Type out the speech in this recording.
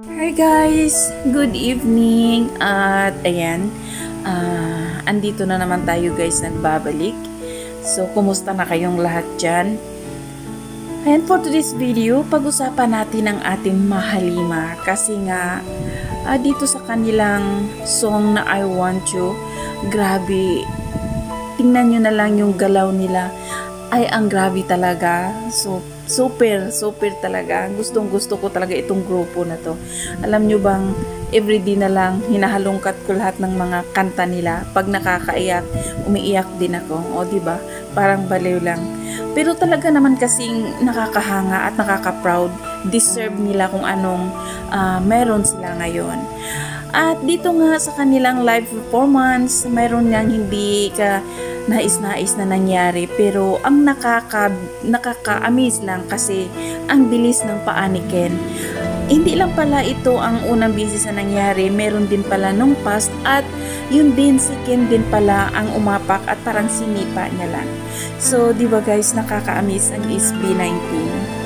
Hi guys! Good evening! At ayan, andito na naman tayo guys, nagbabalik. So, kumusta na kayong lahat dyan? Ayan, for today's video, pag-usapan natin ang ating Mahalima. Kasi nga, dito sa kanilang song na I Want You, grabe, tingnan nyo na lang yung galaw nila. Ay, ang grabe talaga. So, super talaga. Gustong-gusto ko talaga itong grupo na to. Alam nyo bang, everyday na lang, hinahalungkat ko lahat ng mga kanta nila. Pag nakakaiyak, umiiyak din ako. O, diba? Parang baliw lang. Pero talaga naman kasing nakakahanga at nakaka-proud. Deserve nila kung anong meron sila ngayon. At dito nga sa kanilang live performance, mayroon niyang hindi ka nais-nais na nangyari, pero ang nakaka-amaze lang kasi ang bilis ng paanikin. Hindi lang pala ito ang unang beses na nangyari, meron din pala nung past at yun din si Kim din pala ang umapak at parang sinipa niya lang. So, di ba guys, nakaka-amaze ang SB19.